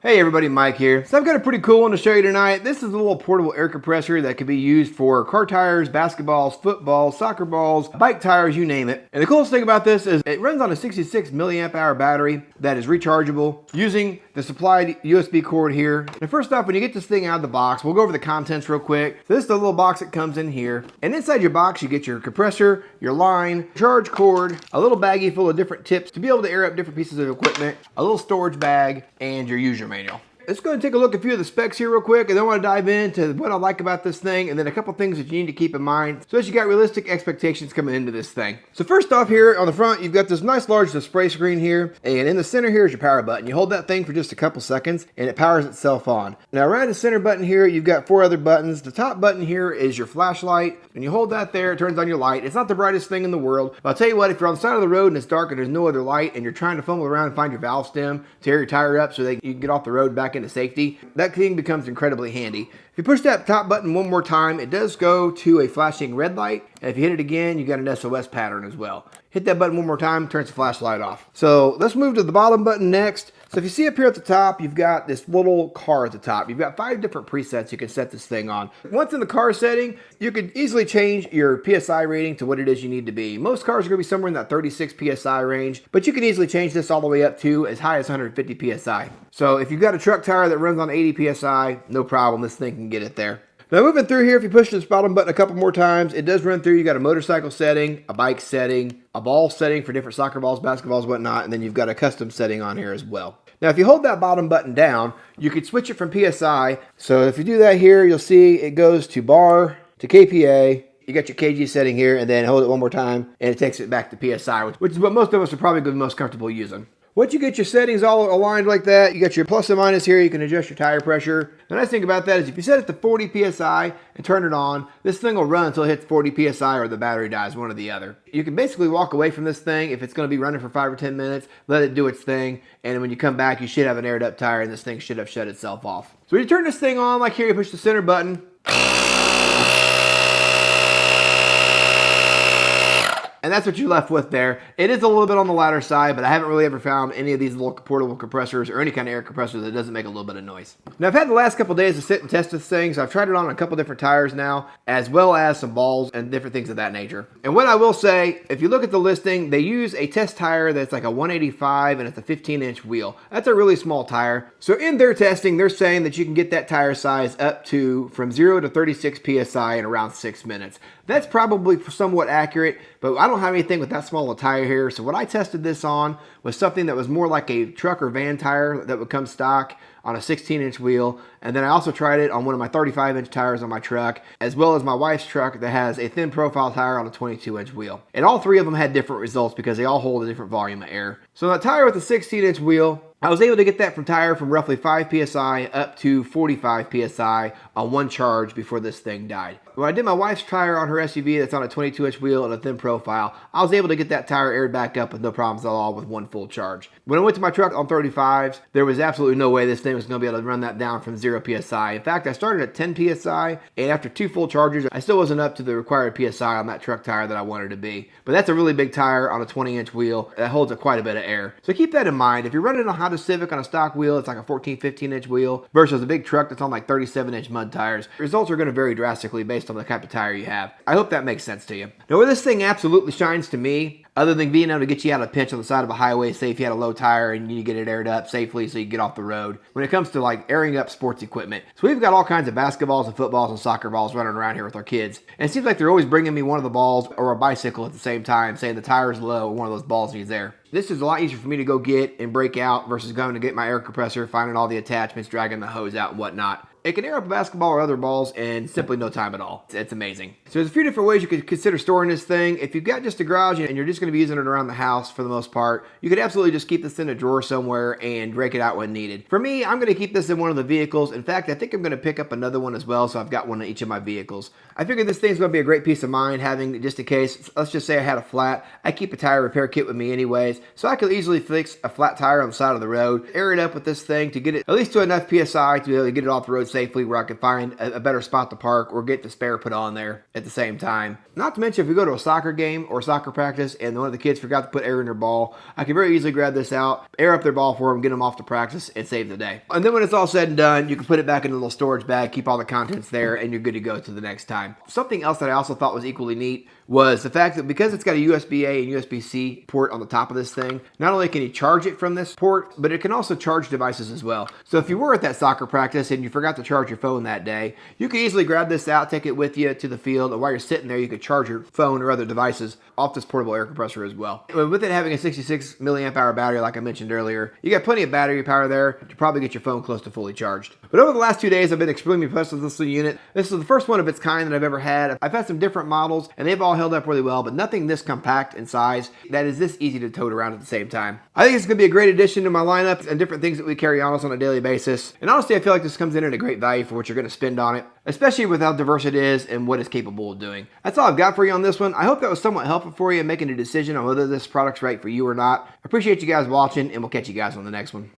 Hey everybody, Mike here. So I've got a pretty cool one to show you tonight. This is a little portable air compressor that can be used for car tires, basketballs, footballs, soccer balls, bike tires, you name it. And the coolest thing about this is it runs on a 66 milliamp hour battery that is rechargeable using the supplied USB cord here. And first off, when you get this thing out of the box, we'll go over the contents real quick. So this is the little box that comes in here. And inside your box, you get your compressor, your line, charge cord, a little baggie full of different tips to be able to air up different pieces of equipment, a little storage bag, and your user manual. Let's go and take a look at a few of the specs here real quick, and then I want to dive into what I like about this thing, and then a couple things that you need to keep in mind so that you got realistic expectations coming into this thing. So first off here on the front, you've got this nice large display screen here, and in the center here is your power button. You hold that thing for just a couple seconds, and it powers itself on. Now around the center button here, you've got 4 other buttons. The top button here is your flashlight. When you hold that there, it turns on your light. It's not the brightest thing in the world, but I'll tell you what, if you're on the side of the road and it's dark and there's no other light, and you're trying to fumble around and find your valve stem to air your tire up so that you can get off the road back into safety, that thing becomes incredibly handy. If you push that top button one more time, it does go to a flashing red light. And if you hit it again, you got an SOS pattern as well. Hit that button one more time, turns the flashlight off. So let's move to the bottom button next. So if you see up here at the top, you've got this little car at the top. You've got 5 different presets you can set this thing on. Once in the car setting, you could easily change your PSI rating to what it is you need to be. Most cars are going to be somewhere in that 36 PSI range, but you can easily change this all the way up to as high as 150 PSI. So if you've got a truck tire that runs on 80 PSI, no problem, this thing can get it there. Now moving through here, if you push this bottom button a couple more times, it does run through. You got a motorcycle setting, a bike setting, a ball setting for different soccer balls, basketballs, whatnot, and then you've got a custom setting on here as well. Now if you hold that bottom button down, you could switch it from PSI. So if you do that here, you'll see it goes to bar, to KPA. You got your kg setting here, and then hold it one more time, and it takes it back to PSI, which is what most of us are probably going to be most comfortable using. Once you get your settings all aligned like that, you got your plus and minus here, you can adjust your tire pressure. The nice thing about that is if you set it to 40 PSI and turn it on, this thing will run until it hits 40 PSI or the battery dies, one or the other. You can basically walk away from this thing if it's going to be running for 5 or 10 minutes, let it do its thing, and when you come back, you should have an aired up tire and this thing should have shut itself off. So when you turn this thing on, like here, you push the center button, and that's what you're left with there. It is a little bit on the louder side, but I haven't really ever found any of these little portable compressors or any kind of air compressor that doesn't make a little bit of noise. Now, I've had the last couple days to sit and test this thing, so I've tried it on a couple different tires now, as well as some balls and different things of that nature. And what I will say, if you look at the listing, they use a test tire that's like a 185 and it's a 15-inch wheel. That's a really small tire. So in their testing, they're saying that you can get that tire size up to from 0 to 36 PSI in around 6 minutes. That's probably somewhat accurate, but I don't have anything with that small a tire here. So what I tested this on was something that was more like a truck or van tire that would come stock on a 16-inch wheel. And then I also tried it on one of my 35-inch tires on my truck, as well as my wife's truck that has a thin profile tire on a 22-inch wheel. And all 3 of them had different results because they all hold a different volume of air. So that tire with a 16-inch wheel, I was able to get that tire from roughly 5 PSI up to 45 PSI on one charge before this thing died. When I did my wife's tire on her SUV that's on a 22-inch wheel and a thin profile, I was able to get that tire aired back up with no problems at all with one full charge. When I went to my truck on 35s, there was absolutely no way this thing was going to be able to run that down from 0 PSI. In fact, I started at 10 PSI, and after 2 full charges, I still wasn't up to the required PSI on that truck tire that I wanted to be. But that's a really big tire on a 20-inch wheel that holds quite a bit of air. So keep that in mind. If you're running a Honda Civic on a stock wheel, it's like a 15-inch wheel versus a big truck that's on like 37-inch mud tires. Results are going to vary drastically based on the type of tire you have. I hope that makes sense to you. Now, where this thing absolutely shines to me, other than being able to get you out of a pinch on the side of a highway, say if you had a low tire and you need to get it aired up safely so you can get off the road, when it comes to like airing up sports equipment. So we've got all kinds of basketballs and footballs and soccer balls running around here with our kids. And it seems like they're always bringing me one of the balls or a bicycle at the same time, saying the tire's low and one of those balls needs air. This is a lot easier for me to go get and break out versus going to get my air compressor, finding all the attachments, dragging the hose out and whatnot. It can air up a basketball or other balls in simply no time at all. It's amazing. So there's a few different ways you could consider storing this thing. If you've got just a garage and you're just going to be using it around the house for the most part, you could absolutely just keep this in a drawer somewhere and break it out when needed. For me, I'm going to keep this in one of the vehicles. In fact, I think I'm going to pick up another one as well, so I've got one in each of my vehicles. I figured this thing's going to be a great peace of mind having just in case, let's just say I had a flat. I keep a tire repair kit with me anyways, days. So I could easily fix a flat tire on the side of the road, air it up with this thing to get it at least to enough PSI to be able to get it off the road safely where I could find a better spot to park or get the spare put on there at the same time. Not to mention if we go to a soccer game or soccer practice and one of the kids forgot to put air in their ball, I can very easily grab this out, air up their ball for them, get them off to practice, and save the day. And then when it's all said and done, you can put it back in a little storage bag, keep all the contents there, and you're good to go to the next time. Something else that I also thought was equally neat was the fact that because it's got a USB-A and USB-C port on the top of this thing, not only can you charge it from this port, but it can also charge devices as well. So if you were at that soccer practice and you forgot to charge your phone that day, you can easily grab this out, take it with you to the field, and while you're sitting there, you could charge your phone or other devices off this portable air compressor as well. With it having a 66 milliamp hour battery, like I mentioned earlier, you got plenty of battery power there to probably get your phone close to fully charged. But over the last 2 days, I've been extremely impressed with this little unit. This is the first one of its kind that I've ever had. I've had some different models, and they've all held up really well, but nothing this compact in size that is this easy to tote around at the same time. I think it's going to be a great addition to my lineup and different things that we carry on us on a daily basis. And honestly, I feel like this comes in at a great value for what you're going to spend on it, especially with how diverse it is and what it's capable of doing. That's all I've got for you on this one. I hope that was somewhat helpful for you in making a decision on whether this product's right for you or not. I appreciate you guys watching, and we'll catch you guys on the next one.